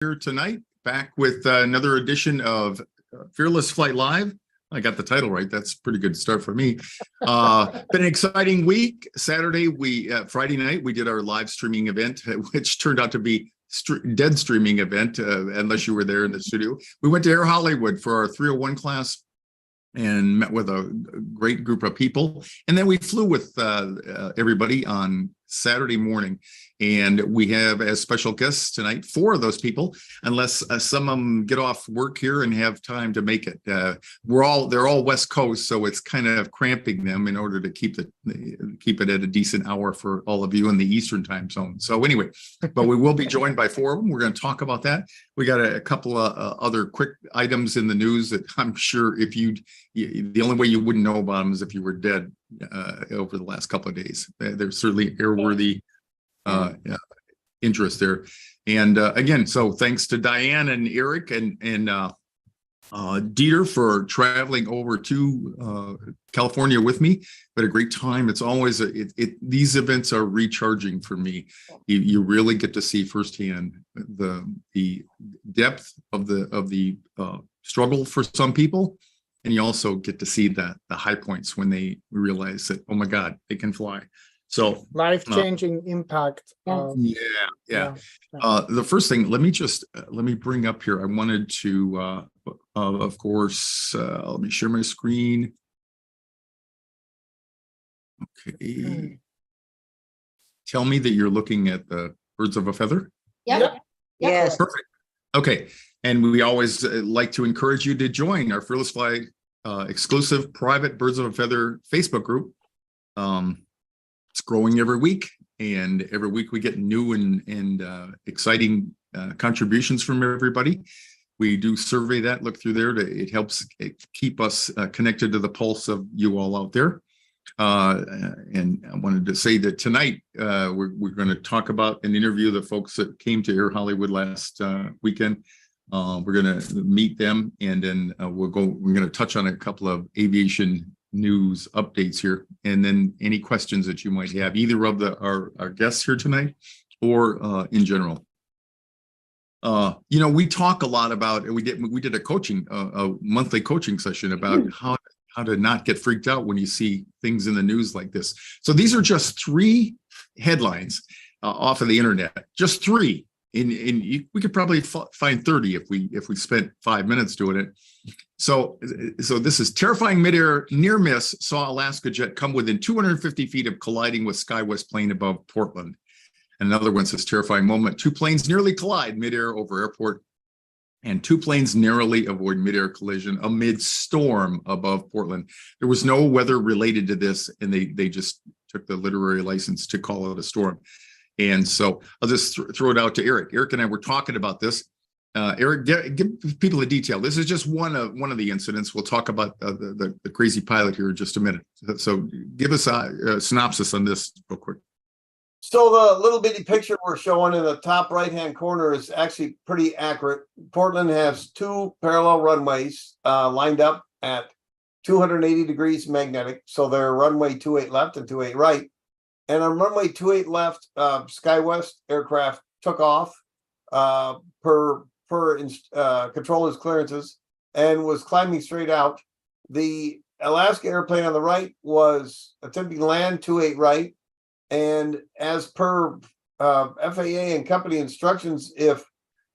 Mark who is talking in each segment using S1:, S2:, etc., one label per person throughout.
S1: here tonight, back with another edition of Fearless Flight Live. I got the title right. That's a pretty good start for me. Been an exciting week. Friday night, we did our live streaming event, which turned out to be dead streaming event, unless you were there in the studio. We went to Air Hollywood for our 301 class and met with a great group of people. And then we flew with everybody on Saturday morning. And we have as special guests tonight, 4 of those people, unless some of them get off work here and have time to make it. They're all West Coast, so it's kind of cramping them in order to keep it at a decent hour for all of you in the Eastern time zone. So anyway, but we will be joined by 4 of them. We're going to talk about that. We got a couple of other quick items in the news that I'm sure the only way you wouldn't know about them is if you were dead over the last couple of days. There's certainly airworthy interest there. And again, so thanks to Diane and Eric and Dieter for traveling over to California with me. But a great time. It's always these events are recharging for me. You really get to see firsthand the depth of the struggle for some people. And you also get to see the high points when they realize that, oh my God, they can fly. So
S2: life-changing impact.
S1: The first thing, let me bring up here. I wanted to, of course, let me share my screen. Okay. Tell me that you're looking at the birds of a feather.
S3: Yep. Yes.
S1: Perfect. Okay. And we always like to encourage you to join our Fearless Flight exclusive private Birds of a Feather Facebook group. It's growing every week, and every week we get new and exciting contributions from everybody. We do survey that, look through there. It helps keep us connected to the pulse of you all out there. And I wanted to say that tonight we're going to talk about and interview the folks that came to Air Hollywood last weekend. We're going to meet them, and then we're going to touch on a couple of aviation news updates here, and then any questions that you might have, either of our guests here tonight or in general. We talk a lot about, we did a monthly coaching session about how to not get freaked out when you see things in the news like this. So these are just 3 headlines off of the internet, just 3. We could probably find 30 if we spent 5 minutes doing it. So this is terrifying midair near miss saw Alaska jet come within 250 feet of colliding with SkyWest plane above Portland. And another one says terrifying moment. 2 planes nearly collide midair over airport, and 2 planes narrowly avoid midair collision amid storm above Portland. There was no weather related to this, and they just took the literary license to call it a storm. And so I'll just throw it out to Eric. Eric and I were talking about this. Eric, give people the detail. This is just one of the incidents. We'll talk about the crazy pilot here in just a minute. So give us a synopsis on this real quick.
S4: So the little bitty picture we're showing in the top right-hand corner is actually pretty accurate. Portland has 2 parallel runways lined up at 280 degrees magnetic. So they're runway 28 left and 28 right. And on runway 28 left, SkyWest aircraft took off per controller's clearances and was climbing straight out. The Alaska airplane on the right was attempting to land 28 right. And as per FAA and company instructions, if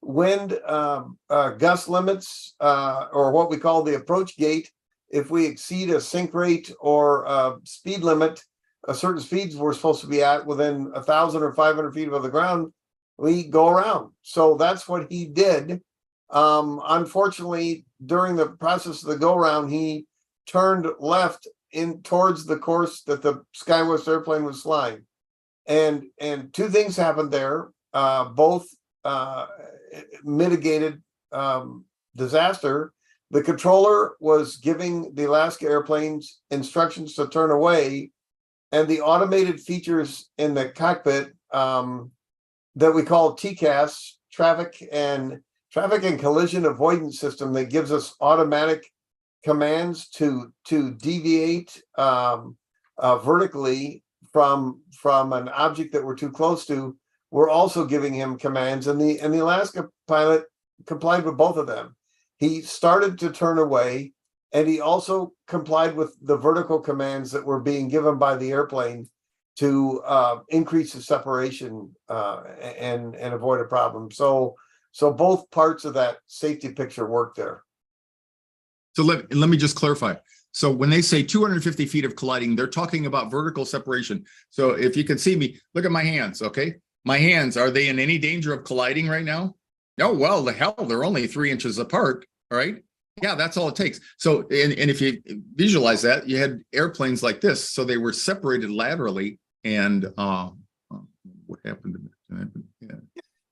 S4: wind gust limits or what we call the approach gate, if we exceed a sink rate or speed limit, certain speeds we're supposed to be at within 1,000 or 500 feet above the ground, we go around. So that's what he did. Unfortunately, during the process of the go around, he turned left in towards the course that the SkyWest airplane was flying. And 2 things happened there, both mitigated disaster. The controller was giving the Alaska airplanes instructions to turn away, and the automated features in the cockpit that we call TCAS, traffic and collision avoidance system, that gives us automatic commands to deviate vertically from an object that we're too close to, were also giving him commands, and the Alaska pilot complied with both of them. He started to turn away, and he also complied with the vertical commands that were being given by the airplane to increase the separation and avoid a problem. So both parts of that safety picture worked there.
S1: So let me just clarify. So when they say 250 feet of colliding, they're talking about vertical separation. So if you can see me, look at my hands, okay? My hands, are they in any danger of colliding right now? No, well, the hell, they're only 3 inches apart, all right? Yeah, that's all it takes. So, and if you visualize that, you had airplanes like this, so they were separated laterally, and what happened to me? Yeah.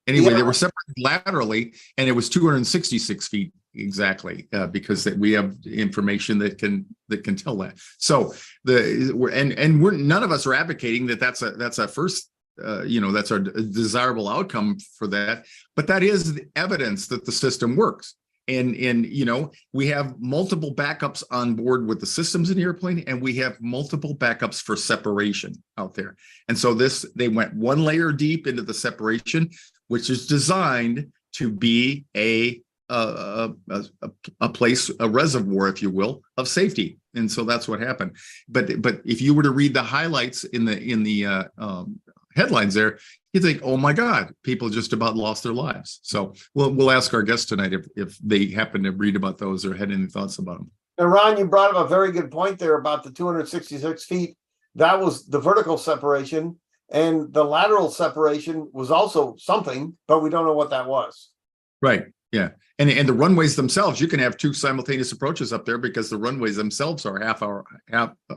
S1: Anyway, they were separated laterally, and it was 266 feet exactly, because we have information that can tell that. So we're none of us are advocating that that's a first. That's our desirable outcome for that, but that is evidence that the system works. And we have multiple backups on board with the systems in the airplane, and we have multiple backups for separation out there. And so they went one layer deep into the separation, which is designed to be a place, a reservoir, if you will, of safety. And so that's what happened. But if you were to read the highlights in the headlines there, you think, oh my God, people just about lost their lives. So we'll ask our guests tonight if they happen to read about those or had any thoughts about them.
S4: And Ron, you brought up a very good point there about the 266 feet. That was the vertical separation, and the lateral separation was also something, but we don't know what that was.
S1: Right. Yeah. And the runways themselves, you can have 2 simultaneous approaches up there because the runways themselves are half a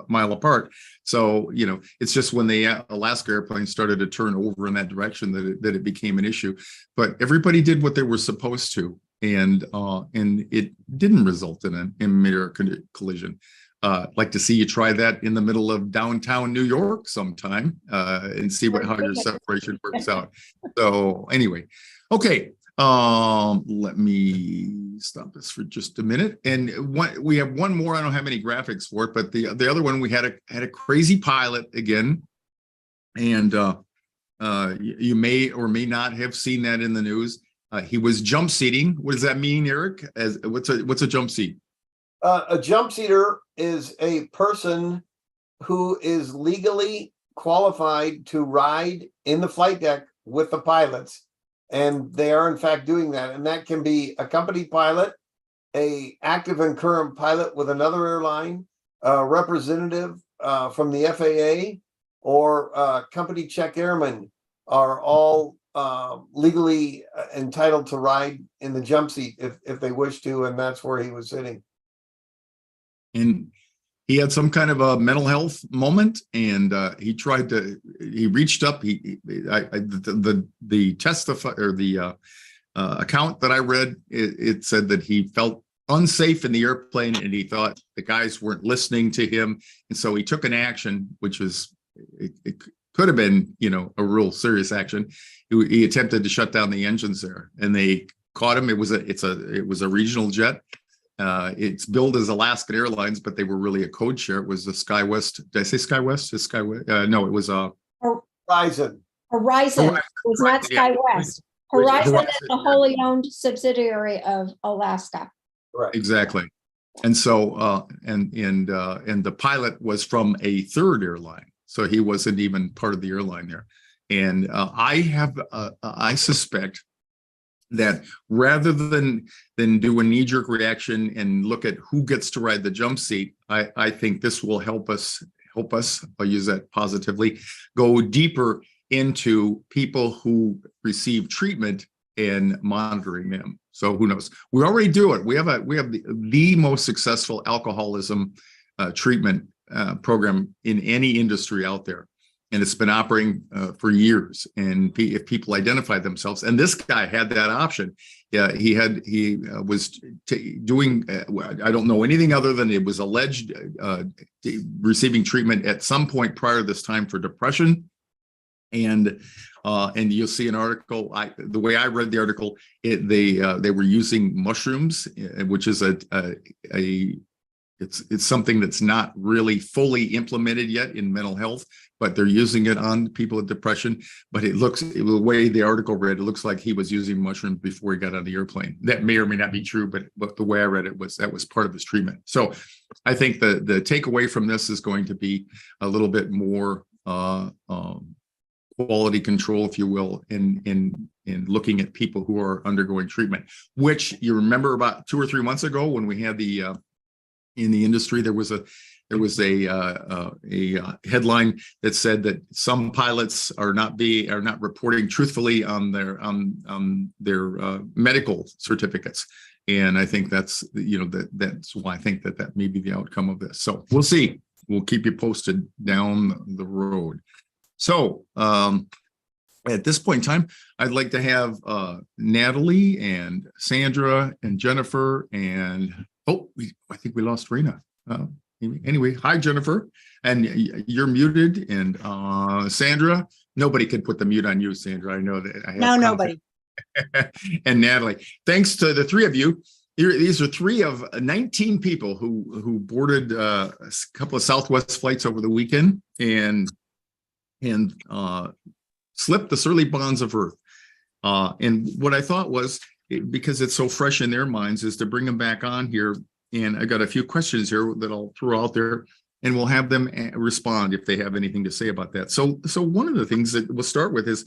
S1: mile apart. So, it's just when the Alaska airplanes started to turn over in that direction that it became an issue. But everybody did what they were supposed to. And it didn't result in a mid-air collision. Like to see you try that in the middle of downtown New York sometime and see how your separation works out. So anyway, okay. Let me stop this for just a minute. And we have one more. I don't have any graphics for it, but the other one, we had a crazy pilot again, and you may or may not have seen that in the news. He was jump seating. What does that mean, Eric? What's a jump seat?
S4: A jump seater is a person who is legally qualified to ride in the flight deck with the pilots. And they are in fact doing that. And that can be a company pilot, a active and current pilot with another airline, a representative from the FAA, or company check airmen are all legally entitled to ride in the jump seat if they wish to. And that's where he was sitting.
S1: And he had some kind of a mental health moment, and he reached up. The testify or the account that I read, it said that he felt unsafe in the airplane, and he thought the guys weren't listening to him, and so he took an action, which was it could have been a real serious action. He attempted to shut down the engines there, and they caught him. It was a regional jet. It's billed as Alaskan Airlines, but they were really a code share. It was the SkyWest. Did I say SkyWest? Is SkyWest? No, it was
S4: Horizon.
S3: Horizon was not SkyWest. Horizon is a wholly owned subsidiary of Alaska.
S4: Right.
S1: Exactly. And so and the pilot was from a third airline, so he wasn't even part of the airline there. And I suspect that rather than do a knee-jerk reaction and look at who gets to ride the jump seat, I think this will help us, I'll use that positively, go deeper into people who receive treatment and monitoring them. So who knows? We already do it. We have the most successful alcoholism treatment program in any industry out there. And it's been operating for years. And if people identify themselves, and this guy had that option, he was doing. I don't know anything other than it was alleged receiving treatment at some point prior to this time for depression. And you'll see an article. The way I read the article, they were using mushrooms, which is a It's something that's not really fully implemented yet in mental health, but they're using it on people with depression. But the way the article read, it looks like he was using mushrooms before he got on the airplane. That may or may not be true, but the way I read it was that was part of his treatment. So I think the takeaway from this is going to be a little bit more quality control, if you will, in looking at people who are undergoing treatment, which you remember about 2 or 3 months ago when we had in the industry, there was a headline that said that some pilots are not reporting truthfully on their medical certificates, and I think that's that's why I think that may be the outcome of this. So we'll see. We'll keep you posted down the road. So at this point in time, I'd like to have Natalie and Sandra and Jennifer and I think we lost Rena. Anyway, hi, Jennifer. And you're muted. And Sandra, nobody could put the mute on you, Sandra. I know that.
S5: No, nobody.
S1: And Natalie, thanks to the three of you. These are 3 of 19 people who boarded a couple of Southwest flights over the weekend and slipped the surly bonds of Earth. And what I thought was, because it's so fresh in their minds, is to bring them back on here. And I got a few questions here that I'll throw out there, and we'll have them respond if they have anything to say about that. So one of the things that we'll start with is,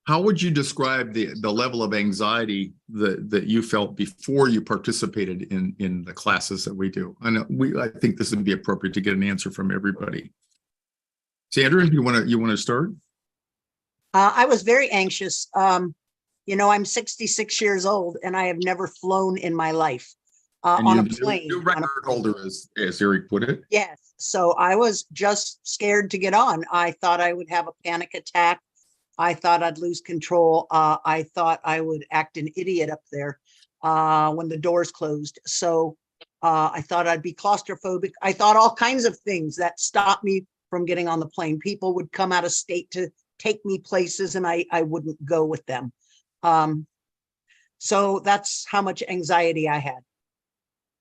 S1: how would you describe the level of anxiety that you felt before you participated in the classes that we do? I think this would be appropriate to get an answer from everybody. Sandra, you want to start?
S5: I was very anxious. I'm 66 years old and I have never flown in my life on a plane.
S1: New record holder, as Eric put it.
S5: Yes. So I was just scared to get on. I thought I would have a panic attack. I thought I'd lose control. I thought I would act an idiot up there when the doors closed. So I thought I'd be claustrophobic. I thought all kinds of things that stopped me from getting on the plane. People would come out of state to take me places and I wouldn't go with them. So that's how much anxiety I had.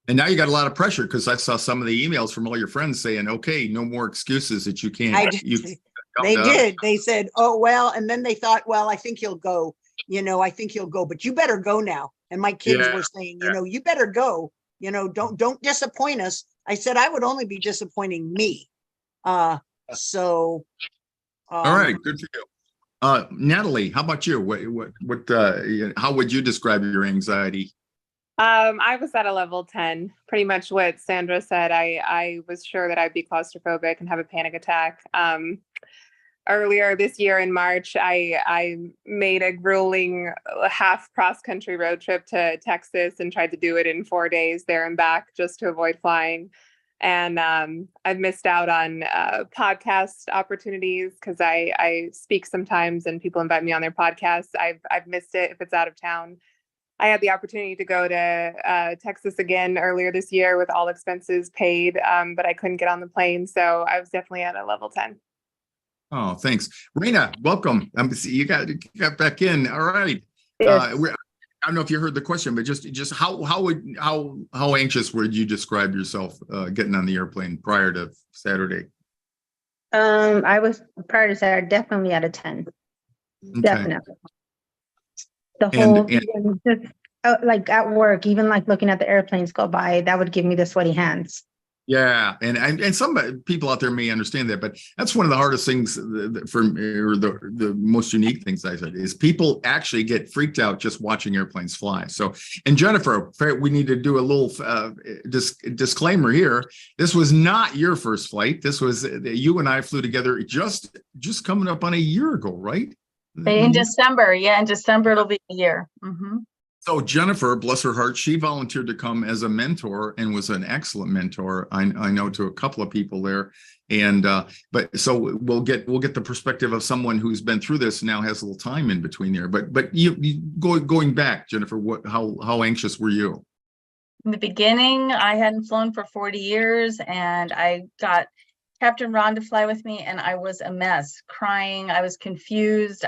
S1: And now you got a lot of pressure, because I saw some of the emails from all your friends saying, okay, no more excuses that you can't.
S5: They did. They said, oh, well, and then they thought, well, I think he'll go, I think he'll go, but you better go now. And my kids were saying, you better go, don't disappoint us. I said, I would only be disappointing me. All
S1: right, good for you. Natalie, how about you? How would you describe your anxiety?
S6: I was at a level 10, pretty much what Sandra said. I was sure that I'd be claustrophobic and have a panic attack. Earlier this year in March, I made a grueling half cross-country road trip to Texas and tried to do it in 4 days there and back just to avoid flying. And I've missed out on podcast opportunities because I speak sometimes and people invite me on their podcasts. I've missed it if it's out of town. I had the opportunity to go to Texas again earlier this year with all expenses paid, but I couldn't get on the plane. So I was definitely at a level 10.
S1: Oh, thanks. Rena, welcome. You got back in. All right.
S3: Yes.
S1: I don't know if you heard the question, but just how anxious would you describe yourself getting on the airplane prior to Saturday?
S7: I was prior to Saturday, definitely at a 10.
S1: Okay.
S7: Definitely. The whole just like at work, even like looking at the airplanes go by, that would give me the sweaty hands.
S1: Yeah, and some people out there may understand that, but that's one of the hardest things for me, or the most unique things I said, is people actually get freaked out just watching airplanes fly. So, and Jennifer, we need to do a little disclaimer here. This was not your first flight. This was you and I flew together just coming up on a year ago, right?
S8: In December, in December it'll be a year. Mm-hmm.
S1: So Jennifer, bless her heart, she volunteered to come as a mentor and was an excellent mentor. I know to a couple of people there, and but so we'll get the perspective of someone who's been through this and now has a little time in between there. But you going back, Jennifer, how anxious were you?
S8: In the beginning, I hadn't flown for 40 years, and I got Capt Ron to fly with me, and I was a mess, crying. I was confused.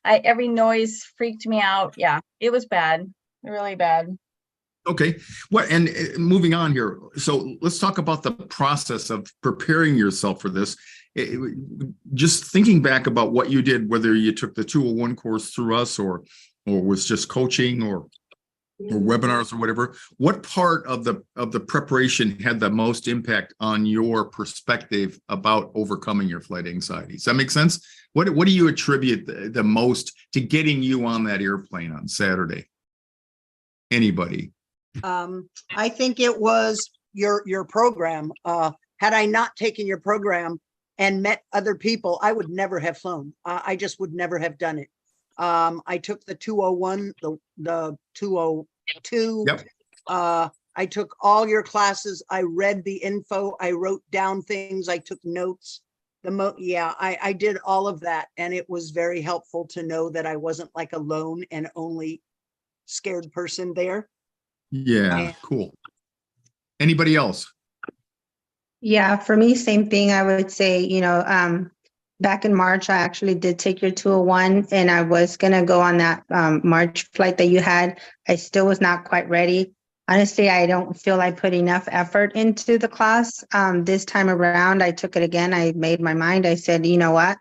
S8: Every noise freaked me out. Yeah, it was bad, really bad.
S1: Okay. Well, and moving on here. So let's talk about the process of preparing yourself for this. Just thinking back about what you did, whether you took the 201 course through us or was just coaching or webinars or whatever, what part of the preparation had the most impact on your perspective about overcoming your flight anxiety? Does that make sense? What do you attribute the most to getting you on that airplane on Saturday? Anybody?
S5: I think it was your program. Had I not taken your program and met other people, I would never have flown. I just would never have done it. I took the 201, the 202.
S1: Yep.
S5: I took all your classes. I read the info. I wrote down things. I took notes. I did all of that. And it was very helpful to know that I wasn't like a lone and only scared person there.
S1: Yeah, cool. Anybody else?
S7: Yeah, for me, same thing. I would say, back in March, I actually did take your 201 and I was going to go on that March flight that you had. I still was not quite ready. Honestly, I don't feel I put enough effort into the class. This time around, I took it again. I made my mind. I said, you know what?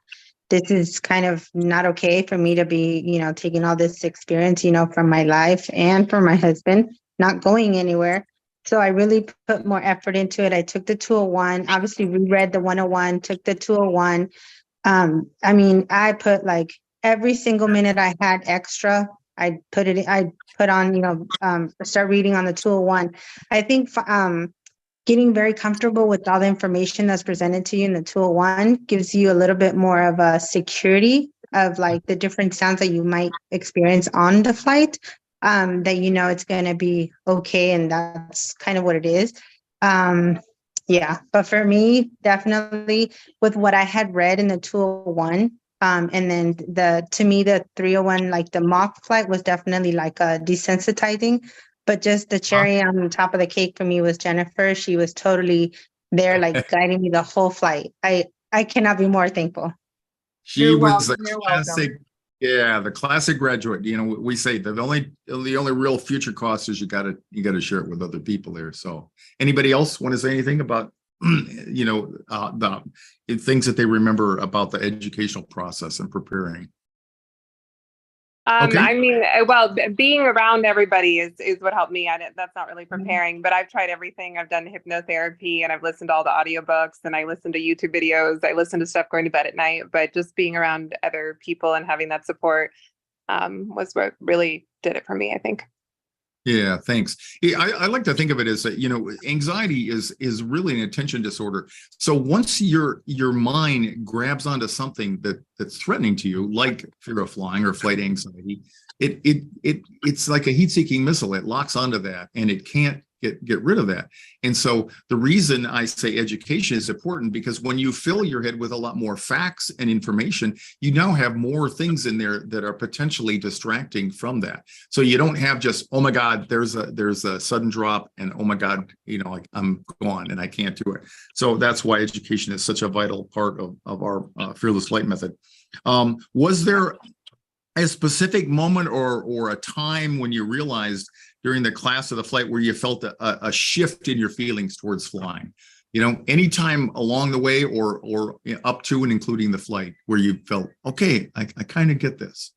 S7: This is kind of not okay for me to be, taking all this experience, from my life and for my husband, not going anywhere. So I really put more effort into it. I took the 201, obviously reread the 101, took the 201. I put like every single minute I had extra, I put on, start reading on the 201. I think getting very comfortable with all the information that's presented to you in the 201 gives you a little bit more of a security of like the different sounds that you might experience on the flight, that it's going to be okay. And that's kind of what it is. Yeah, but for me, definitely with what I had read in the 201, and then the 301, like the mock flight was definitely like a desensitizing, but just the cherry on the top of the cake for me was Jennifer. She was totally there, like guiding me the whole flight. I cannot be more thankful.
S1: She was the classic. Yeah, the classic graduate. We say the only real future cost is you got to share it with other people there. So, anybody else want to say anything about the things that they remember about the educational process and preparing?
S6: Okay. Being around everybody is what helped me. That's not really preparing, but I've tried everything. I've done hypnotherapy and I've listened to all the audiobooks and I listen to YouTube videos. I listen to stuff going to bed at night, but just being around other people and having that support was what really did it for me, I think.
S1: Yeah, thanks. I like to think of it as anxiety is really an attention disorder. So once your mind grabs onto something that's threatening to you, like fear of flying or flight anxiety, it's like a heat-seeking missile. It locks onto that, and it can't get rid of that. And so the reason I say education is important, because when you fill your head with a lot more facts and information, you now have more things in there that are potentially distracting from that. So you don't have just, oh my God, there's a sudden drop, and oh my God, like I'm gone and I can't do it. So that's why education is such a vital part of our Fearless Flight method. Was there a specific moment or a time when you realized during the class of the flight where you felt a shift in your feelings towards flying? Any time along the way or up to and including the flight where you felt, okay, I kind of get this?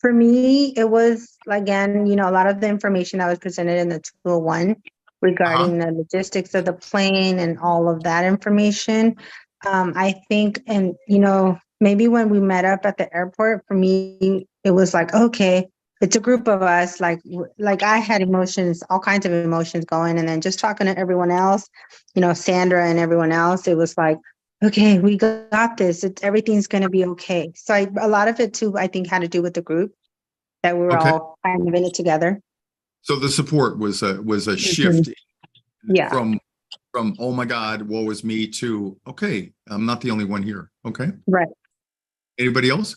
S7: For me, it was, again, a lot of the information that was presented in the 201 regarding the logistics of the plane and all of that information. I think, and, maybe when we met up at the airport, for me, it was like, okay, it's a group of us, like I had emotions, all kinds of emotions going. And then just talking to everyone else, Sandra and everyone else, it was like, okay, we got this. Everything's going to be okay. So a lot of it too, I think, had to do with the group that we were all kind of in it together.
S1: So the support was a shift from oh my God, woe is me, to okay, I'm not the only one here. Okay.
S7: Right.
S1: Anybody else?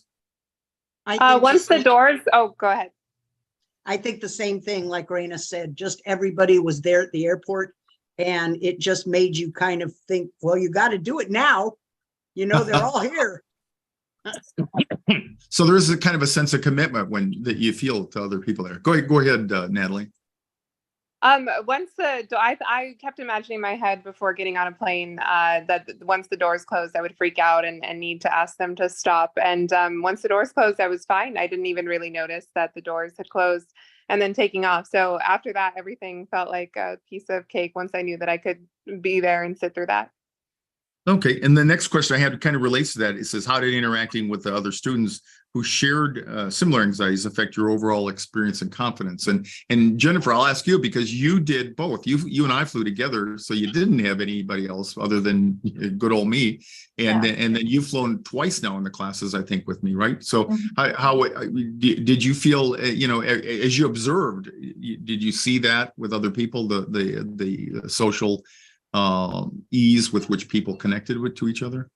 S6: Once the doors, go ahead.
S5: I think the same thing, like Raina said, just everybody was there at the airport, and it just made you kind of think, well, you got to do it now. They're all here.
S1: So there is a kind of a sense of commitment that you feel to other people there. Go ahead, Natalie.
S6: I kept imagining in my head before getting on a plane that once the doors closed, I would freak out and need to ask them to stop. And once the doors closed, I was fine. I didn't even really notice that the doors had closed and then taking off. So after that, everything felt like a piece of cake once I knew that I could be there and sit through that.
S1: Okay, and the next question I had kind of relates to that. It says, how did interacting with the other students who shared similar anxieties affect your overall experience and confidence? And Jennifer, I'll ask you, because you did both. You and I flew together, so you didn't have anybody else other than good old me. And then you've flown twice now in the classes, I think, with me, right? So how did you feel? As you observed, did you see that with other people, the social ease with which people connected to each other?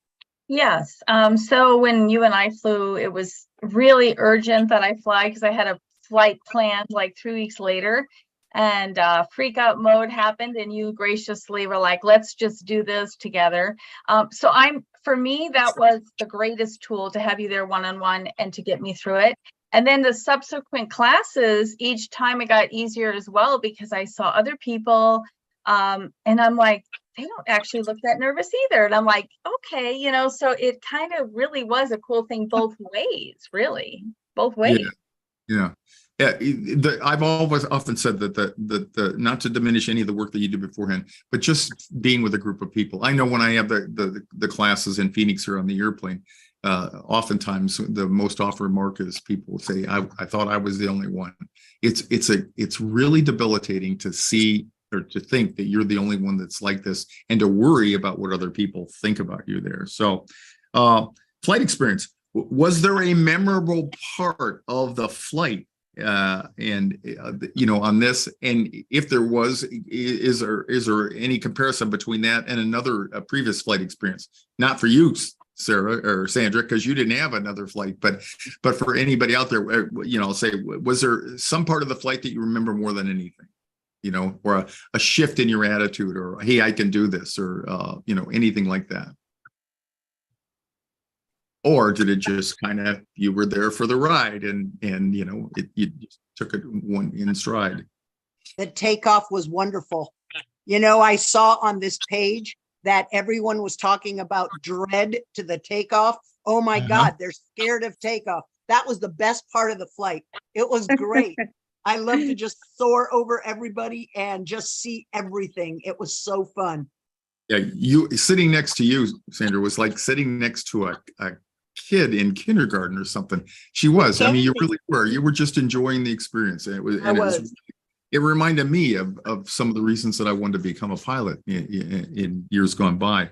S8: Yes. So when you and I flew, it was really urgent that I fly because I had a flight planned like 3 weeks later, and freak out mode happened, and you graciously were like, let's just do this together. For me, that was the greatest tool, to have you there one-on-one and to get me through it. And then the subsequent classes, each time it got easier as well, because I saw other people. And I'm like, they don't actually look that nervous either. And I'm like, okay, so it kind of really was a cool thing both ways, really, both ways.
S1: Yeah. I've always often said that not to diminish any of the work that you did beforehand, but just being with a group of people. I know when I have the classes in Phoenix or on the airplane, oftentimes the most often remark is people say, I thought I was the only one. It's really debilitating to see or to think that you're the only one that's like this, and to worry about what other people think about you there. So flight experience, was there a memorable part of the flight on this? And if there was, is there any comparison between that and another previous flight experience? Not for you, Sarah or Sandra, because you didn't have another flight, but for anybody out there, say, was there some part of the flight that you remember more than anything? Or a shift in your attitude, or, hey, I can do this, or, anything like that? Or did it just kind of, you were there for the ride and you just took it one in stride?
S5: The takeoff was wonderful. I saw on this page that everyone was talking about dread to the takeoff. Oh my God, they're scared of takeoff. That was the best part of the flight. It was great. I love to just soar over everybody and just see everything. It was so fun.
S1: Yeah, sitting next to you, Sandra, was like sitting next to a kid in kindergarten or something. She was. I mean, you really were. You were just enjoying the experience. And it reminded me of some of the reasons that I wanted to become a pilot in years gone by.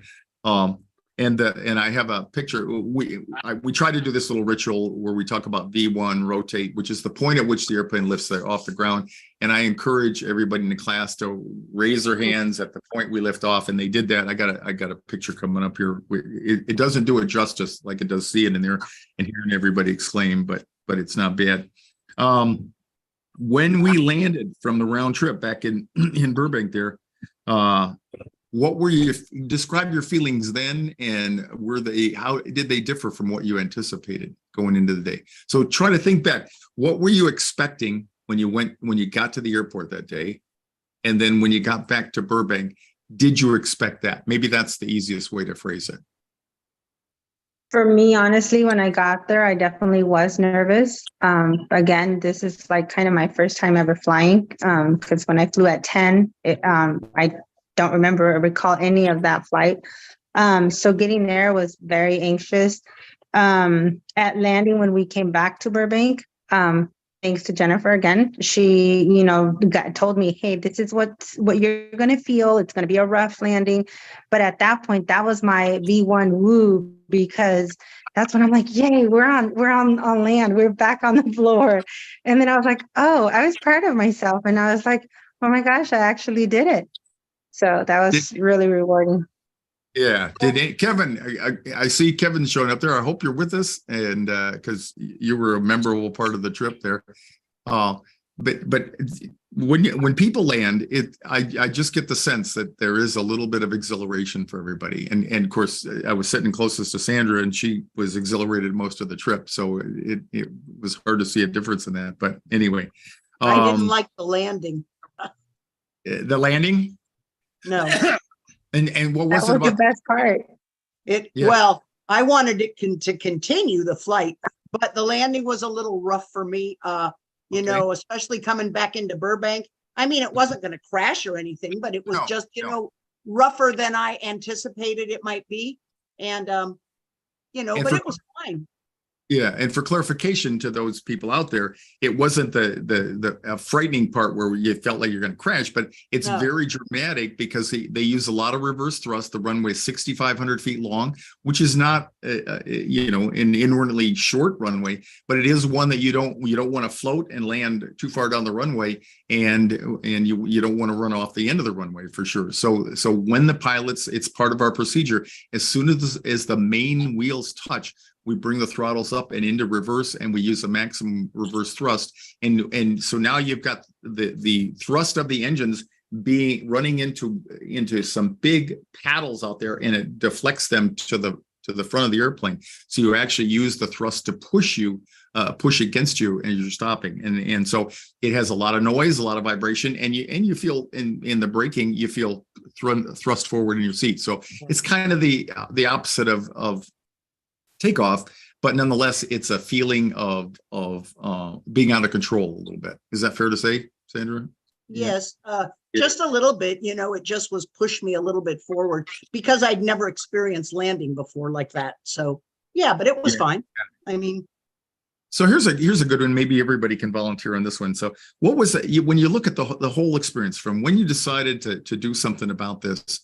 S1: And I have a picture. We try to do this little ritual where we talk about V1 rotate, which is the point at which the airplane lifts off the ground. And I encourage everybody in the class to raise their hands at the point we lift off, and they did that. I got a picture coming up here. It doesn't do it justice like it does see it in there and hearing everybody exclaim, but it's not bad. When we landed from the round trip back in Burbank there, what were you, describe your feelings then, and how did they differ from what you anticipated going into the day? So try to think back. What were you expecting when you got to the airport that day? And then when you got back to Burbank, did you expect that? Maybe that's the easiest way to phrase it.
S7: For me, honestly, when I got there, I definitely was nervous. Again, this is like kind of my first time ever flying, because when I flew at 10, I don't remember or recall any of that flight. So getting there was very anxious. At landing, when we came back to Burbank, thanks to Jennifer again, she, told me, hey, this is what you're going to feel. It's going to be a rough landing. But at that point, that was my V1 woo, because that's when I'm like, yay, we're on land. We're back on the floor. And then I was like, oh, I was proud of myself. And I was like, oh my gosh, I actually did it. So that was really rewarding. Yeah.
S1: Kevin, I see Kevin showing up there. I hope you're with us, and because you were a memorable part of the trip there. But when people land, I just get the sense that there is a little bit of exhilaration for everybody. And of course, I was sitting closest to Sandra, and she was exhilarated most of the trip. So it was hard to see a difference in that. But anyway,
S5: I didn't like the landing.
S1: the landing.
S5: No,
S1: And what
S7: That
S1: was it
S7: was
S1: about?
S7: the best part.
S1: Yeah.
S5: well, I wanted it to continue the flight, but the landing was a little rough for me. You
S1: Okay.
S5: know, especially coming back into Burbank. I mean, it wasn't going to crash or anything, but it was
S1: No,
S5: just, you
S1: no.
S5: know, rougher than I anticipated it might be. And, you know,
S1: And
S5: but
S1: for-
S5: it was fine.
S1: Yeah, and for clarification to those people out there, it wasn't the frightening part where you felt like you're going to crash, but it's
S5: No.
S1: very dramatic because they use a lot of reverse thrust. The runway is 6,500 feet long, which is not you know, an inordinately short runway, but it is one that you don't want to float and land too far down the runway, and you don't want to run off the end of the runway for sure. So when the pilots, it's part of our procedure. As soon as the main wheels touch, we bring the throttles up and into reverse, and we use the maximum reverse thrust. And so now you've got the thrust of the engines running into some big paddles out there, and it deflects them to the front of the airplane. So you actually use the thrust to push against you, and you're stopping. And so it has a lot of noise, a lot of vibration, and you feel in the braking, you feel thrust forward in your seat. So it's kind of the opposite of takeoff, but nonetheless, it's a feeling of being out of control a little bit. Is that fair to say, Sandra?
S5: Yes, just a little bit, you know, it just was pushed me a little bit forward because I'd never experienced landing before like that. So, yeah, but it was fine. I mean,
S1: So here's a good one. Maybe everybody can volunteer on this one. So what was it when you look at the whole experience from when you decided to do something about this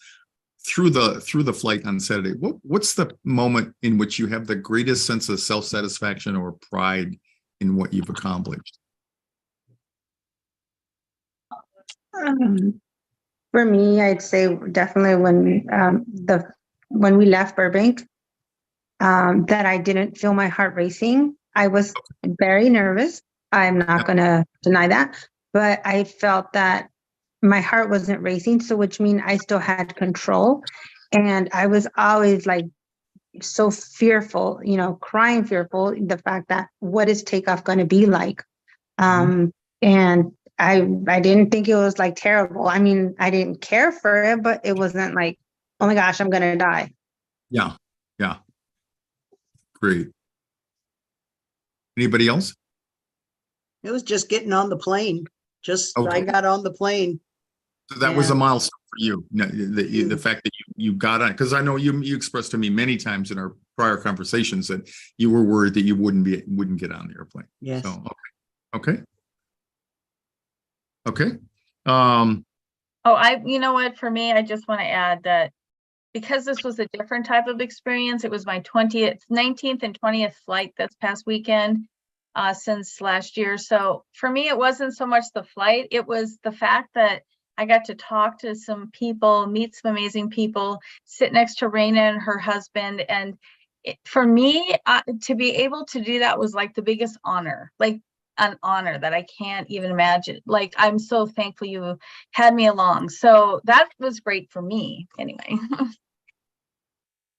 S1: through the flight on Saturday? What's the moment in which you have the greatest sense of self-satisfaction or pride in what you've accomplished?
S7: For me, I'd say definitely when we left Burbank, that I didn't feel my heart racing. I was very nervous. I'm not going to deny that, but I felt that my heart wasn't racing. So which means I still had control. And I was always like so fearful, you know, crying fearful, the fact that what is takeoff going to be like? And I didn't think it was like terrible. I mean, I didn't care for it, but it wasn't like, oh my gosh, I'm going to die.
S1: Yeah. Great. Anybody else?
S5: it was just getting on the plane. I
S1: Okay.
S5: got on the plane.
S1: So that was a
S5: Yeah.
S1: milestone for you. The fact that you got on, because I know you expressed to me many times in our prior conversations that you were worried that you wouldn't get on the airplane.
S5: Yes.
S1: So okay.
S8: You know what, for me, I just want to add that because this was a different type of experience, it was my 19th and 20th flight this past weekend since last year. So for me, it wasn't so much the flight, it was the fact that I got to talk to some people, meet some amazing people, sit next to Raina and her husband. And for me, to be able to do that was like the biggest honor, like an honor that I can't even imagine. Like, I'm so thankful you had me along. So that was great for me anyway.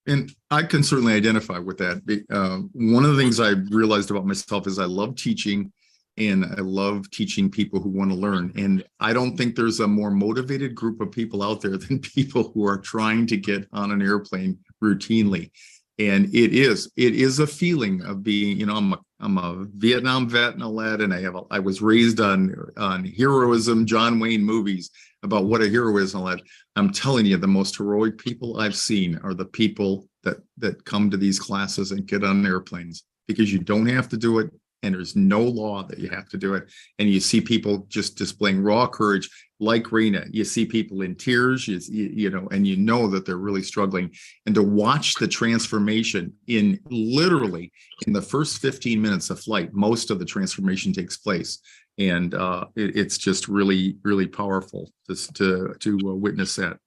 S1: And I can certainly identify with that. One of the things I realized about myself is I love teaching, and I love teaching people who want to learn. And I don't think there's a more motivated group of people out there than people who are trying to get on an airplane routinely. And it is a feeling of being, you know, I'm a Vietnam vet and all that, and I was raised on heroism, John Wayne movies about what a hero is and all that. I'm telling you, the most heroic people I've seen are the people that come to these classes and get on airplanes, because you don't have to do it, and there's no law that you have to do it. And you see people just displaying raw courage, like Raina. You see people in tears, you know, and you know that they're really struggling. And to watch the transformation literally in the first 15 minutes of flight, most of the transformation takes place. And it's just really, really powerful to witness that.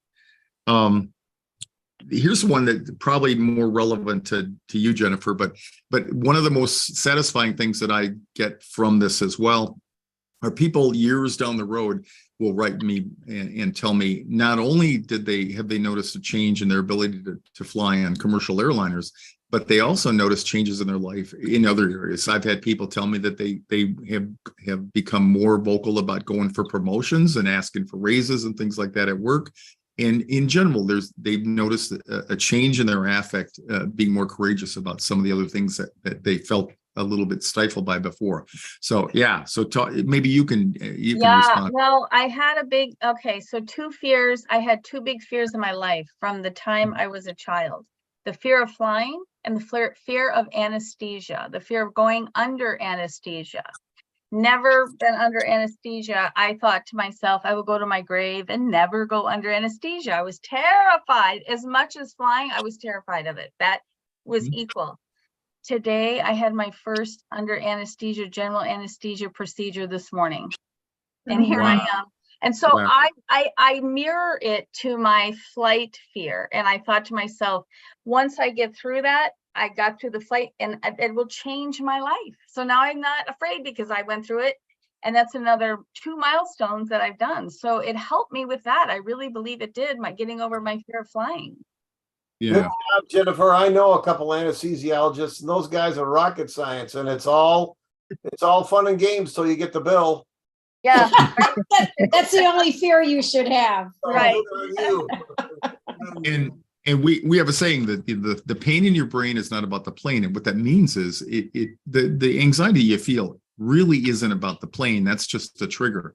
S1: Here's one that probably more relevant to you, Jennifer, but one of the most satisfying things that I get from this as well or people years down the road will write me and tell me not only have they noticed a change in their ability to fly on commercial airliners, but they also notice changes in their life in other areas. I've had people tell me that they have become more vocal about going for promotions and asking for raises and things like that at work. And in general, they've noticed a change in their affect, being more courageous about some of the other things that they felt a little bit stifled by before. So yeah, so maybe you can respond.
S8: Well, I had so two fears. I had two big fears in my life from the time I was a child: the fear of flying and the fear of anesthesia, the fear of going under anesthesia. Never been under anesthesia. I thought to myself, I would go to my grave and never go under anesthesia. I was terrified. As much as flying, I was terrified of it. That was equal. Today, I had my first under anesthesia, general anesthesia procedure this morning. And here I am. And so I mirror it to my flight fear. And I thought to myself, once I get through that, I got through the flight and it will change my life. So now I'm not afraid because I went through it. And that's another 2 milestones that I've done. So it helped me with that. I really believe it did, my getting over my fear of flying.
S1: Yeah.
S4: Good job, Jennifer. I know a couple anesthesiologists, and those guys are rocket science, and it's all fun and games till you get the bill.
S8: Yeah.
S3: That's the only fear you should have.
S8: Right.
S1: And we have a saying that the pain in your brain is not about the plane, and what that means is the anxiety you feel really isn't about the plane. That's just the trigger.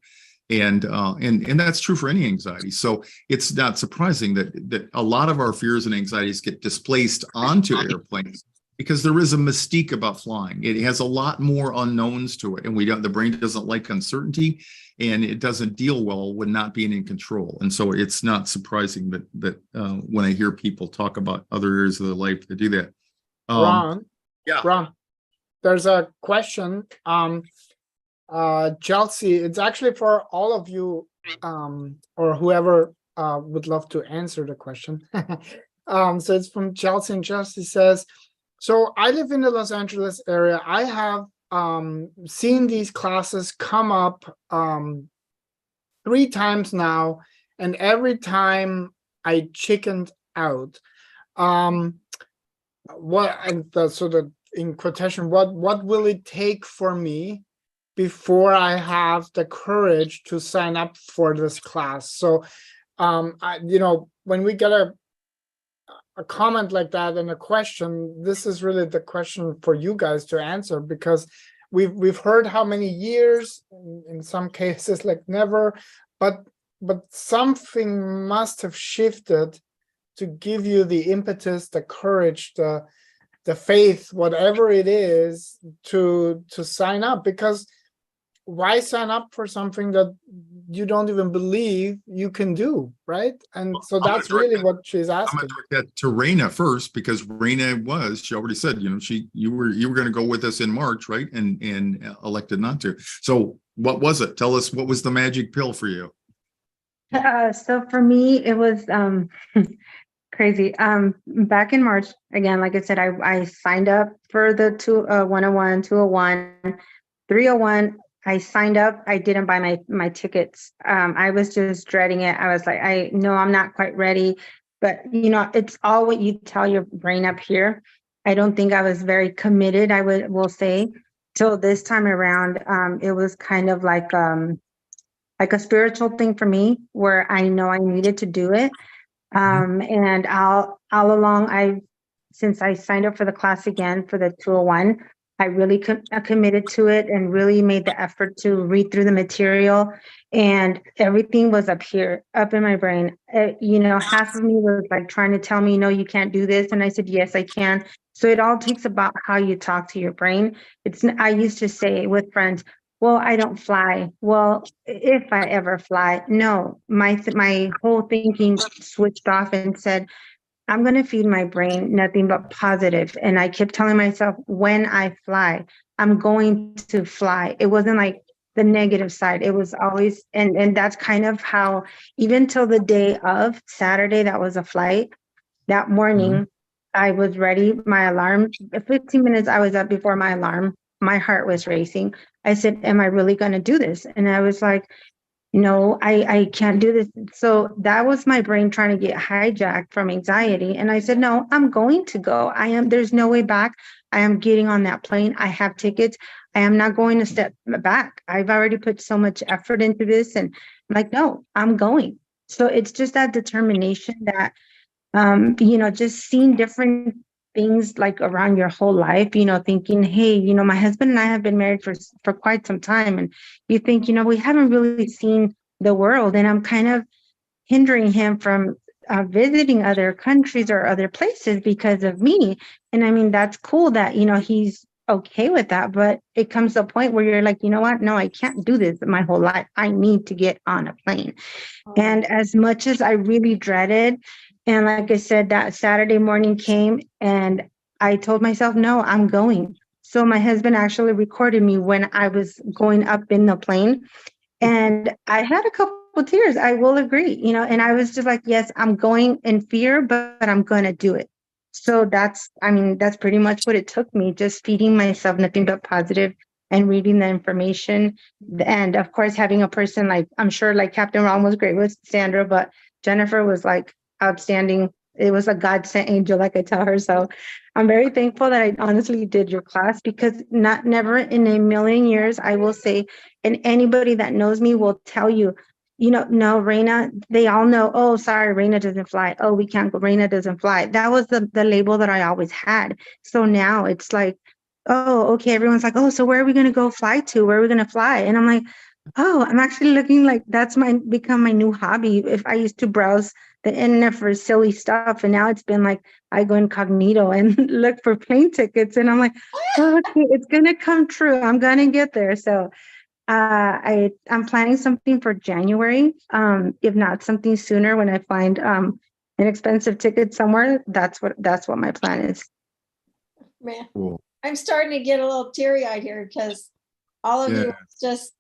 S1: And that's true for any anxiety. So it's not surprising that a lot of our fears and anxieties get displaced onto airplanes because there is a mystique about flying. It has a lot more unknowns to it, and the brain doesn't like uncertainty, and it doesn't deal well with not being in control. And so it's not surprising that when I hear people talk about other areas of their life, they do that.
S2: Ron,
S1: yeah.
S2: Ron, there's a question. Chelsea, it's actually for all of you, or whoever would love to answer the question. So it's from Chelsea, and Chelsea says, so I live in the Los Angeles area. I have seen these classes come up 3 times now, and every time I chickened out. In quotation, what will it take for me before I have the courage to sign up for this class? So, when we get a comment like that and a question, this is really the question for you guys to answer, because we've heard how many years, in some cases like never, but something must have shifted to give you the impetus, the courage, the faith, whatever it is, to sign up. Because why sign up for something that you don't even believe you can do, right? And so that's really what she's asking.
S1: I'm going to get to Raina first, because Raina she already said, you were going to go with us in March, right? And elected not to. So what was it? Tell us, what was the magic pill for you?
S7: So for me, it was crazy. Back in March, again, like I said, I signed up for the 101, 201, 301. I signed up. I didn't buy my tickets. I was just dreading it. I was like, I know I'm not quite ready, but it's all what you tell your brain up here. I don't think I was very committed, will say. Till this time around, it was kind of like a spiritual thing for me, where I know I needed to do it. And all along, since I signed up for the class again for the 201, I really committed to it and really made the effort to read through the material, and everything was up here, up in my brain. Half of me was like trying to tell me, no, you can't do this. And I said, yes, I can. So it all takes about how you talk to your brain. I used to say with friends, well, I don't fly. Well, if I ever fly, no, my whole thinking switched off and said, I'm going to feed my brain nothing but positive. And I kept telling myself, when I fly, I'm going to fly. It wasn't like the negative side. It was always, and that's kind of how, even till the day of Saturday, that was a flight. That morning, I was ready. My alarm, 15 minutes I was up before my alarm. My heart was racing. I said, am I really going to do this? And I was like, no, I can't do this. So that was my brain trying to get hijacked from anxiety. And I said, no, I'm going to go. There's no way back. I am getting on that plane. I have tickets. I am not going to step back. I've already put so much effort into this. And I'm like, no, I'm going. So it's just that determination that, just seeing different things like around your whole life, thinking, hey, my husband and I have been married for quite some time. And you think, we haven't really seen the world. And I'm kind of hindering him from visiting other countries or other places because of me. And I mean, that's cool that, he's okay with that. But it comes to a point where you're like, you know what? No, I can't do this my whole life. I need to get on a plane. And as much as I really dreaded, and like I said, that Saturday morning came and I told myself, no, I'm going. So my husband actually recorded me when I was going up in the plane. And I had a couple of tears, I will agree, and I was just like, yes, I'm going in fear, but I'm going to do it. So that's pretty much what it took me, just feeding myself nothing but positive and reading the information. And of course, having a person like, I'm sure like Capt Ron was great with Sandra, but Jennifer was like outstanding. It was a God sent angel, like I tell her. So I'm very thankful that I honestly did your class, because never in a million years, I will say, and anybody that knows me will tell you, no, Reina, they all know, oh, sorry, Reina doesn't fly. Oh, we can't go, Reina doesn't fly. That was the label that I always had. So now it's like, oh, okay, everyone's like, oh, so where are we going to go fly to? Where are we going to fly? And I'm like, oh, I'm actually looking like that's become my new hobby. If I used to browse the internet for silly stuff, and now it's been like I go incognito and look for plane tickets, and I'm like, oh, okay, it's gonna come true. I'm gonna get there. So I'm planning something for January. If not something sooner, when I find inexpensive tickets somewhere, that's what my plan is.
S3: Man,
S1: Cool.
S3: I'm starting to get a little teary-eyed here because all of you just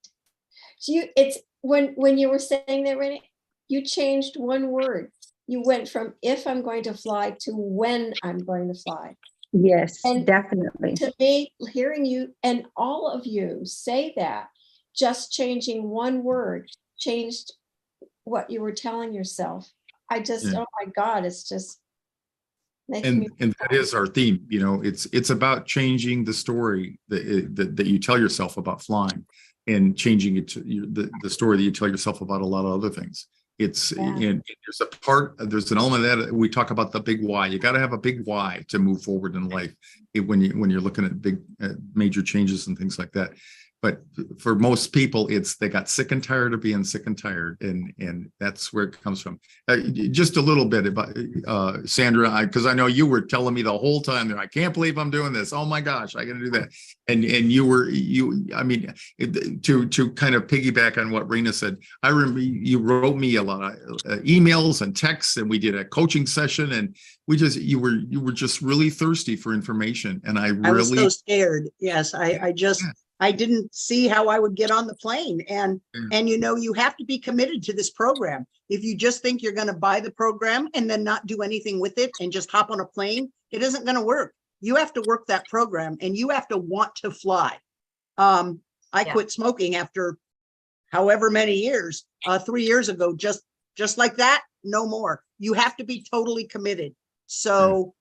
S3: it's when you were saying that, Renee, you changed one word. You went from if I'm going to fly to when I'm going to fly.
S7: Yes,
S3: And
S7: definitely.
S3: To me, hearing you and all of you say that, just changing one word changed what you were telling yourself. Oh my God, it's just making me.
S1: And that is our theme. It's about changing the story that you tell yourself about flying, and changing it to the story that you tell yourself about a lot of other things. It's and there's an element of that. We talk about the big why. You got to have a big why to move forward in life when you're looking at big major changes and things like that. But for most people, they got sick and tired of being sick and tired, and that's where it comes from. Just a little bit about Sandra, because I know you were telling me the whole time that I can't believe I'm doing this. Oh my gosh, I got to do that. And I mean, to kind of piggyback on what Reina said, I remember you wrote me a lot of emails and texts, and we did a coaching session, and you were just really thirsty for information, and I
S5: was so scared. Yes, I didn't see how I would get on the plane. And you have to be committed to this program. If you just think you're going to buy the program and then not do anything with it and just hop on a plane, it isn't going to work. You have to work that program, and you have to want to fly. I quit smoking after however many years, 3 years ago, just like that, no more. You have to be totally committed. So,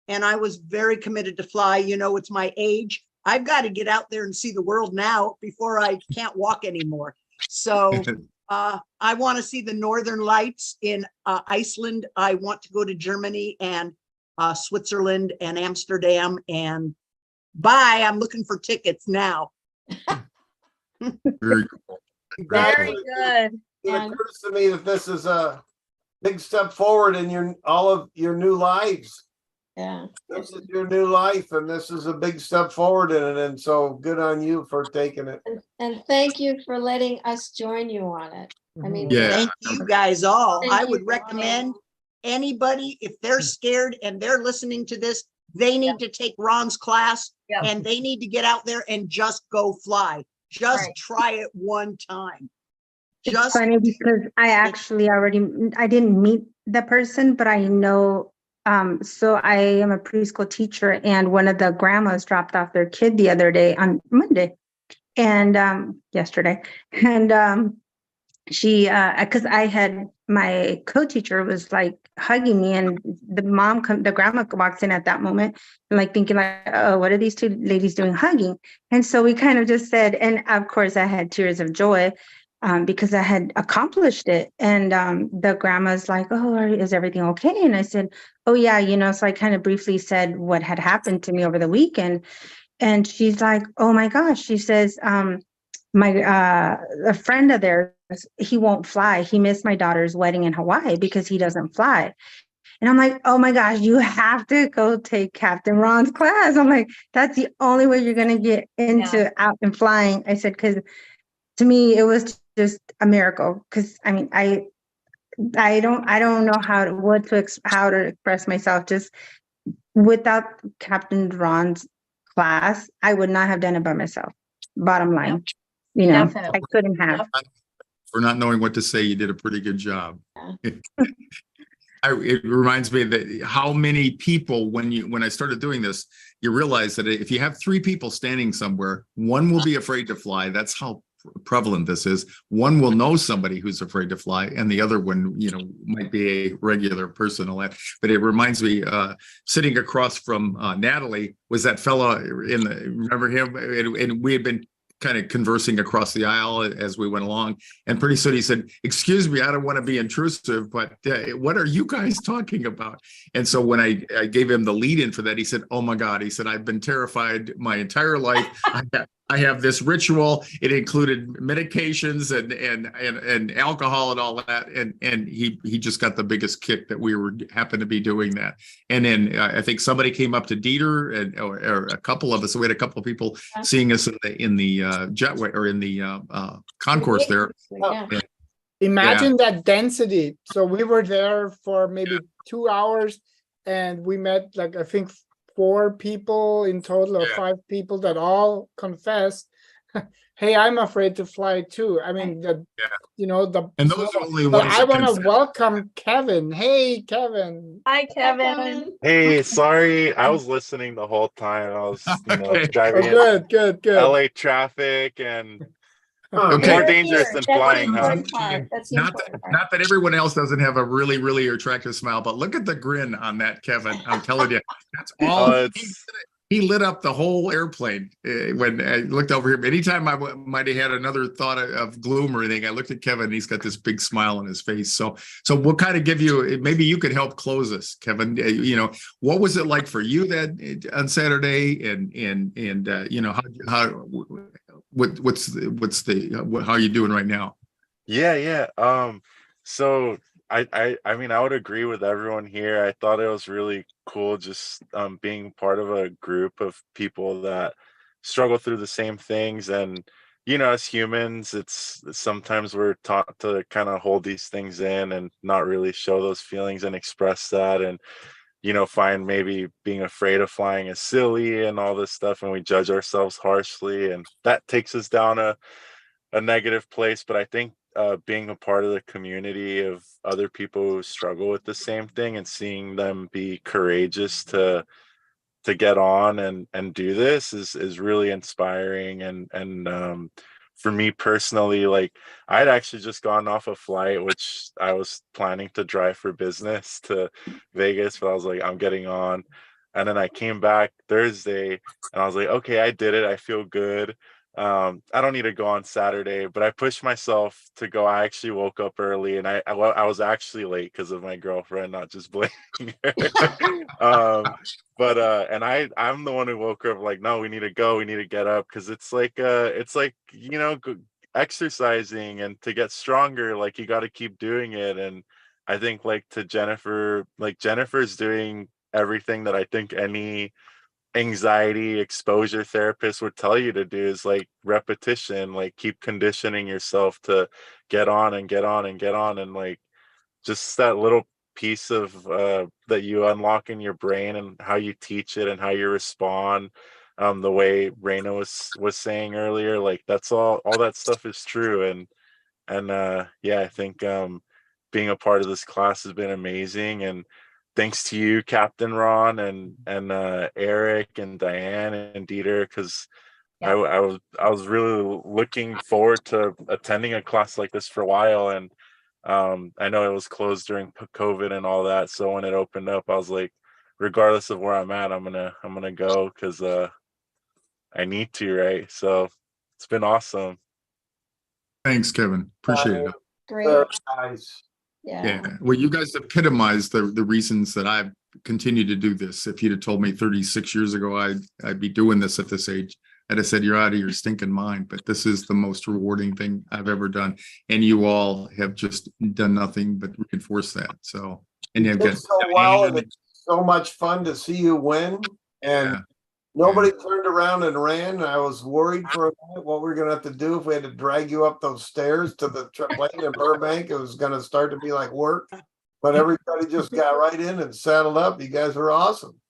S5: and I was very committed to fly. It's my age. I've got to get out there and see the world now before I can't walk anymore. So I want to see the Northern Lights in Iceland. I want to go to Germany and Switzerland and Amsterdam, and I'm looking for tickets now.
S1: Very cool.
S8: Very good.
S4: It occurs to me that this is a big step forward in all of your new lives.
S3: Yeah.
S4: This is your new life, and this is a big step forward in it. And so good on you for taking it.
S3: And thank you for letting us join you on it. I mean,
S5: Thank you guys all.
S3: Thank
S5: I
S3: you
S5: would
S3: for
S5: recommend anybody, if they're scared and they're listening to this, they need to take Ron's class, and they need to get out there and just go fly. Just try it one time.
S7: It's funny because I didn't meet the person, but I know. So I am a preschool teacher, and one of the grandmas dropped off their kid the other day on Monday. and yesterday, and she because I had my co-teacher was like hugging me, and the grandma walks in at that moment and like thinking like, oh, what are these two ladies doing hugging? And so we kind of just said, and of course I had tears of joy because I had accomplished it. And the grandma's like, oh, is everything okay? And I said, oh yeah, so I kind of briefly said what had happened to me over the weekend. And she's like, oh my gosh, she says, a friend of theirs, he won't fly. He missed my daughter's wedding in Hawaii because he doesn't fly. And I'm like, oh my gosh, you have to go take Captain Ron's class. I'm like, that's the only way you're going to get into out and flying. I said, because to me, it was just a miracle. Because I mean, I don't know how to express myself. Just without Captain Ron's class, I would not have done it by myself. Bottom line,
S8: Definitely.
S7: I couldn't have.
S1: For not knowing what to say, you did a pretty good job.
S3: Yeah.
S1: It reminds me that how many people, when I started doing this, you realize that if you have 3 people standing somewhere, one will be afraid to fly. That's how prevalent this is. One will know somebody who's afraid to fly, and the other one, might be a regular person. But it reminds me, sitting across from Natalie was that fella remember him? And we had been kind of conversing across the aisle as we went along, and pretty soon he said, excuse me, I don't want to be intrusive, but what are you guys talking about? And so when I gave him the lead in for that, he said, oh my God, he said, I've been terrified my entire life. I have this ritual. It included medications and alcohol and all that. And he just got the biggest kick that we happened to be doing that. And then I think somebody came up to Dieter or a couple of us. So we had a couple of people seeing us in the jetway or in the concourse there.
S3: Yeah.
S2: Imagine that density. So we were there for maybe 2 hours, and we met like, I think, 4 people in total, or 5 people that all confessed, hey, I'm afraid to fly too. I mean, and those are only ones. I want to welcome Kevin. Hey, Kevin.
S8: Hi, Kevin.
S9: Hey, sorry, I was listening the whole time. I was, driving
S2: good.
S9: LA traffic and more dangerous than flying.
S3: That's the
S1: not that everyone else doesn't have a really, really attractive smile, but look at the grin on that, Kevin. I'm telling you, that's all. He lit up the whole airplane when I looked over here. Anytime I might have had another thought of gloom or anything, I looked at Kevin, and he's got this big smile on his face. So we'll kind of give you, maybe you could help close us, Kevin. What was it like for you that on Saturday, and how are you doing right now?
S9: Yeah. So I mean, I would agree with everyone here. I thought it was really cool just being part of a group of people that struggle through the same things. And as humans, it's sometimes we're taught to kind of hold these things in and not really show those feelings and express that, and find maybe being afraid of flying is silly and all this stuff, and we judge ourselves harshly, and that takes us down a negative place. But I think being a part of the community of other people who struggle with the same thing, and seeing them be courageous to get on and do this is really inspiring. And for me personally, like, I'd actually just gone off a flight, which I was planning to drive for business to Vegas, but I was like, I'm getting on. And then I came back Thursday and I was like, okay, I did it. I feel good. I don't need to go on Saturday, but I pushed myself to go. I actually woke up early, and I was actually late because of my girlfriend, not just blaming her. And I'm the one who woke her up like, no, we need to go, we need to get up, because it's like exercising, and to get stronger, like, you got to keep doing it. And I think, like, to Jennifer, like, Jennifer's doing everything that I think any anxiety exposure therapist would tell you to do, is like repetition, like keep conditioning yourself to get on and get on and get on. And like, just that little piece of that you unlock in your brain, and how you teach it and how you respond, the way Reina was saying earlier, like, that's all that stuff is true. And I think being a part of this class has been amazing. And thanks to you, Captain Ron, and Eric and Diane and Dieter, because I was really looking forward to attending a class like this for a while, and I know it was closed during COVID and all that. So when it opened up, I was like, regardless of where I'm at, I'm gonna go because I need to, right? So it's been awesome.
S1: Thanks, Kevin. Appreciate it.
S3: Great.
S4: Very nice.
S3: Yeah.
S1: Yeah. Well, you guys epitomized the reasons that I've continued to do this. If you'd have told me 36 years ago I'd be doing this at this age, I'd have said you're out of your stinking mind. But this is the most rewarding thing I've ever done, and you all have just done nothing but reinforce that. So, and you've got
S4: It's so well, and it's so much fun to see you win. And
S1: Yeah.
S4: nobody turned around and ran. I was worried for a minute what we were gonna have to do if we had to drag you up those stairs to the plane in Burbank. It was gonna start to be like work, but everybody just got right in and saddled up. You guys were awesome.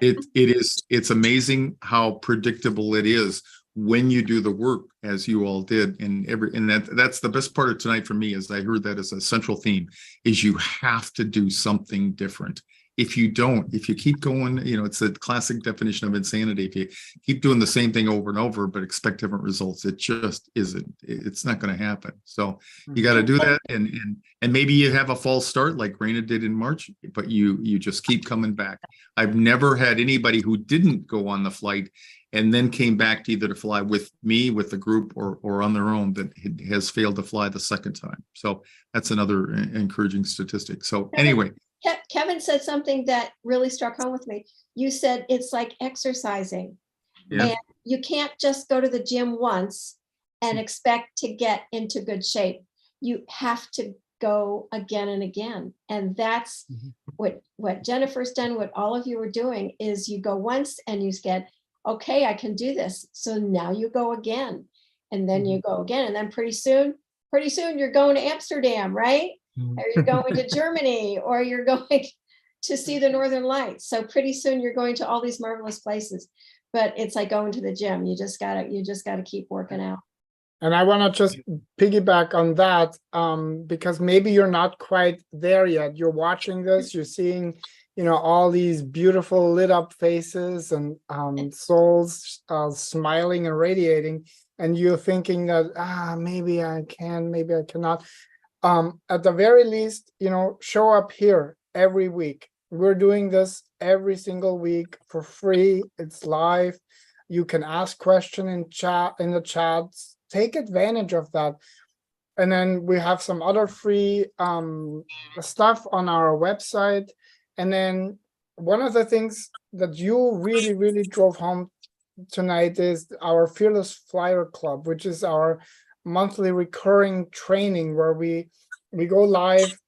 S1: It's amazing how predictable it is when you do the work as you all did. And that's the best part of tonight for me, is I heard that as a central theme, is you have to do something different. If you don't, if you keep going, it's the classic definition of insanity. If you keep doing the same thing over and over, but expect different results, it just isn't, it's not going to happen. So you got to do that. And maybe you have a false start like Raina did in March, but you just keep coming back. I've never had anybody who didn't go on the flight and then came back to either to fly with me, with the group, or on their own that has failed to fly the second time. So that's another encouraging statistic. So anyway.
S3: Kevin said something that really struck home with me. You said it's like exercising.
S1: Yeah.
S3: And you can't just go to the gym once and expect to get into good shape. You have to go again and again. And that's what Jennifer's done, what all of you are doing, is you go once and you get, okay, I can do this. So now you go again, and then you go again. And then pretty soon you're going to Amsterdam, right? Or you're going to Germany, or you're going to see the Northern Lights. So pretty soon you're going to all these marvelous places. But it's like going to the gym. You just gotta keep working out.
S2: And I want to just piggyback on that, because maybe you're not quite there yet. You're watching this, you're seeing, all these beautiful lit up faces and souls smiling and radiating, and you're thinking that maybe I can, maybe I cannot. At the very least, show up here every week. We're doing this every single week for free. It's live. You can ask questions in the chats. Take advantage of that. And then we have some other free stuff on our website. And then one of the things that you really, really drove home tonight is our Fearless Flyer Club, which is our monthly recurring training where we go live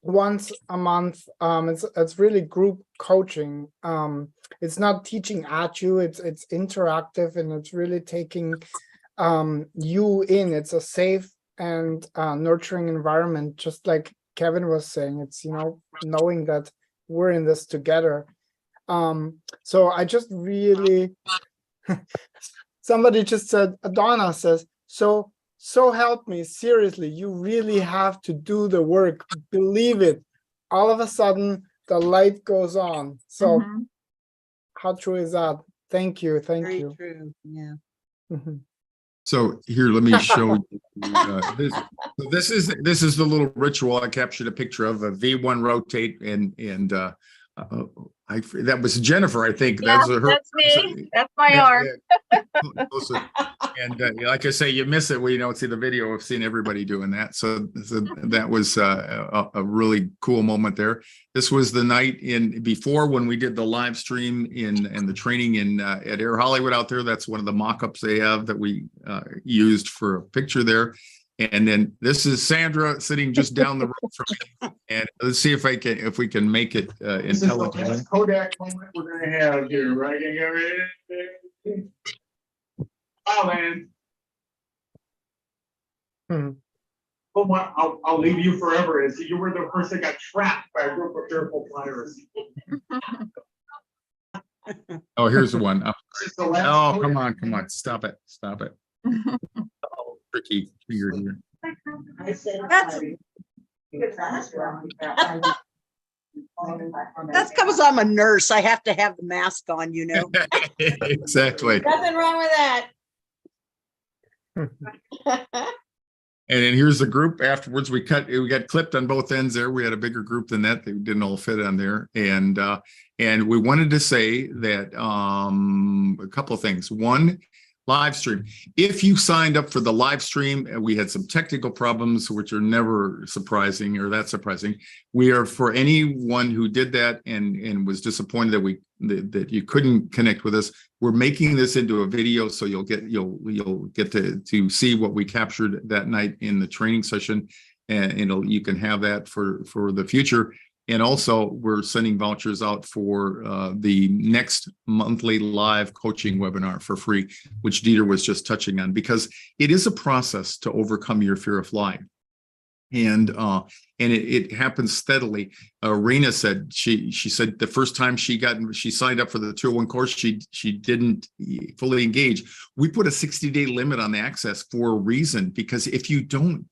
S2: once a month. It's really group coaching. It's not teaching at you, it's interactive, and it's really taking you in. It's a safe and nurturing environment, just like Kevin was saying. It's knowing that we're in this together. So I just really somebody just said, Adana says, so help me, seriously, you really have to do the work, believe it. All of a sudden the light goes on. So how true is that? Thank you.
S5: Very
S2: you.
S5: true. Yeah.
S1: So here, let me show you this. So this is the little ritual I captured a picture of a V1 rotate, and that was Jennifer, I think.
S8: Yeah,
S1: that's
S8: me. That's my arm.
S1: And like I say, you miss it when you don't see the video. I've seen everybody doing that. So that was a really cool moment there. This was the night before when we did the live stream and the training at Air Hollywood out there. That's one of the mock-ups they have that we used for a picture there. And then this is Sandra sitting just down the road from me. And let's see if we can make it intelligent.
S10: This is the Kodak moment we're gonna have here, right? Oh man. Well, I'll leave you forever. Is you were the person that got trapped by a group of fearful flyers.
S1: Oh, here's the one. Oh, come
S10: Kodak.
S1: on. Stop it. Tricky figure here.
S5: That's That's because I'm a nurse. I have to have the mask on, you know.
S1: Exactly.
S3: Nothing wrong with that.
S1: And then here's the group afterwards. We got clipped on both ends there. We had a bigger group than that. They didn't all fit on there. And we wanted to say that a couple of things. One, live stream. If you signed up for the live stream, we had some technical problems, which are never surprising or that surprising. We are, for anyone who did that and was disappointed that you couldn't connect with us, we're making this into a video, so you'll get to see what we captured that night in the training session, and you can have that for the future. And also, we're sending vouchers out for the next monthly live coaching webinar for free, which Dieter was just touching on, because it is a process to overcome your fear of flying. And it happens steadily. Raina said, she said the first time she signed up for the 201 course, she didn't fully engage. We put a 60-day limit on the access for a reason, because if you don't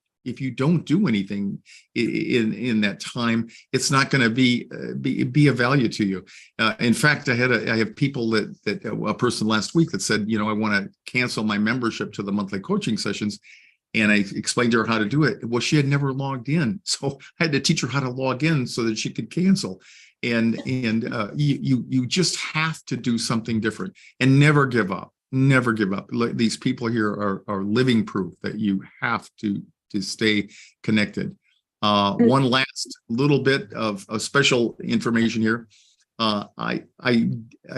S1: do anything in that time, it's not going to be of value to you. In fact, I have people that a person last week that said, I want to cancel my membership to the monthly coaching sessions. And I explained to her how to do it. Well, she had never logged in, so I had to teach her how to log in so that she could cancel. And you just have to do something different and never give up. Never give up. These people here are living proof that you have to stay connected. One last little bit of special information here. I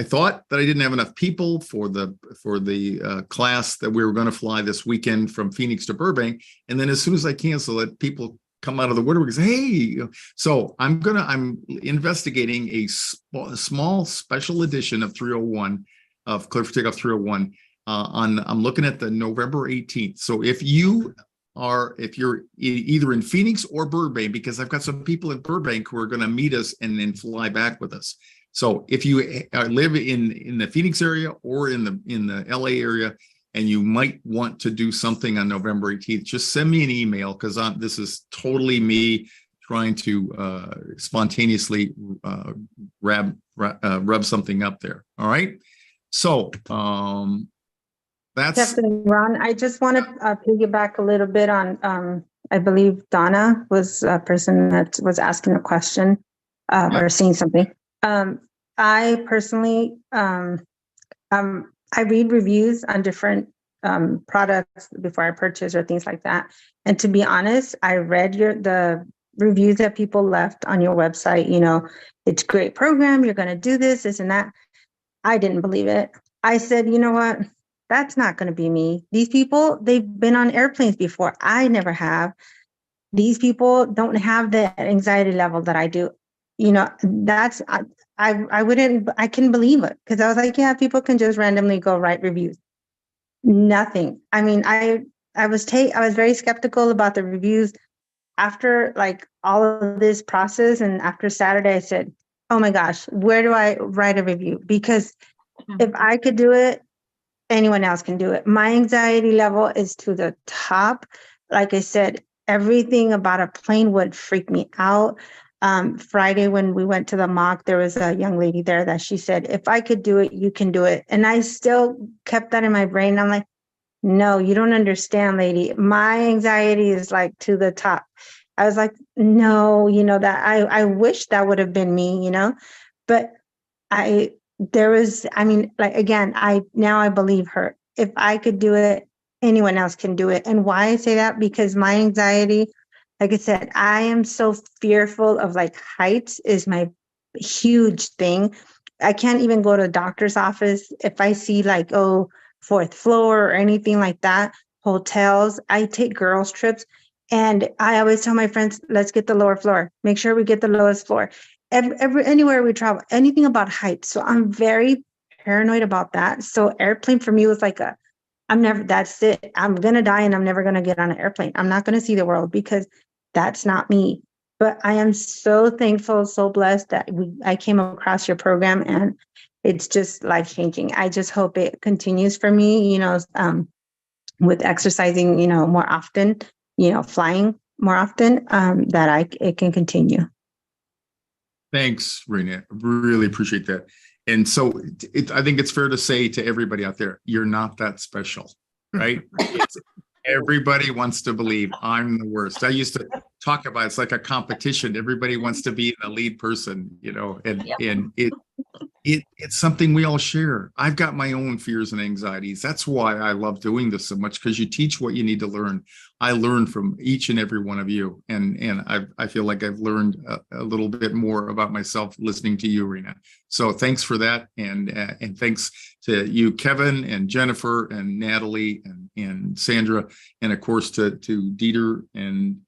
S1: thought that I didn't have enough people for the class that we were going to fly this weekend from Phoenix to Burbank, and then as soon as I cancel it, people come out of the woodwork and say, "Hey!" So I'm investigating a small special edition of 301 of Clear for Takeoff 301. I'm looking at the November 18th. So if you're either in Phoenix or Burbank, because I've got some people in Burbank who are going to meet us and then fly back with us. So if you live in the Phoenix area or in the LA area, and you might want to do something on November 18th, just send me an email, because this is totally me trying to spontaneously rub something up there. All right. So that's
S7: Captain Ron. I just want to piggyback a little bit on, I believe Donna was a person that was asking a question or saying something. I personally, I read reviews on different products before I purchase or things like that. And to be honest, I read the reviews that people left on your website. It's a great program. You're going to do this and that. I didn't believe it. I said, you know what? That's not going to be me. These people, they've been on airplanes before. I never have. These people don't have the anxiety level that I do. I couldn't believe it, because I was like, yeah, people can just randomly go write reviews. Nothing. I mean, I was very skeptical about the reviews. After like all of this process and after Saturday, I said, oh my gosh, where do I write a review? Because if I could do it, anyone else can do it. My anxiety level is to the top. Like I said, everything about a plane would freak me out. Friday, when we went to the mock, there was a young lady there that she said, if I could do it, you can do it. And I still kept that in my brain. I'm like, no, you don't understand, lady. My anxiety is like to the top. I was like, no, that I wish that would have been me, but I believe her. If I could do it, anyone else can do it. And why I say that, because my anxiety, like I said, I am so fearful of like heights is my huge thing. I can't even go to a doctor's office if I see like, fourth floor or anything like that. Hotels, I take girls trips, and I always tell my friends, let's get the lower floor. Make sure we get the lowest floor. Anywhere we travel, anything about heights. So I'm very paranoid about that. So airplane for me was like that's it. I'm going to die and I'm never going to get on an airplane. I'm not going to see the world, because that's not me. But I am so thankful, so blessed that I came across your program, and it's just life-changing. I just hope it continues for me, with exercising, more often, flying more often, that it can continue.
S1: Thanks, Rena. Really appreciate that. And so I think it's fair to say to everybody out there, you're not that special, right? Everybody wants to believe I'm the worst. I used to talk about it's like a competition. Everybody wants to be the lead person, and it's something we all share. I've got my own fears and anxieties. That's why I love doing this so much, because you teach what you need to learn. I learn from each and every one of you, and I feel like I've learned a little bit more about myself listening to you, Rena. So thanks for that, and thanks to you, Kevin and Jennifer and Natalie and Sandra, and of course to Dieter and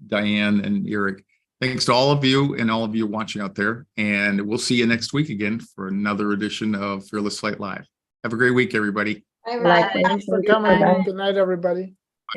S1: Diane and Eric. Thanks to all of you and all of you watching out there. And we'll see you next week again for another edition of Fearless Flight Live. Have a great week, everybody.
S3: Bye, Ryan.
S2: Thanks for coming. Good night, everybody.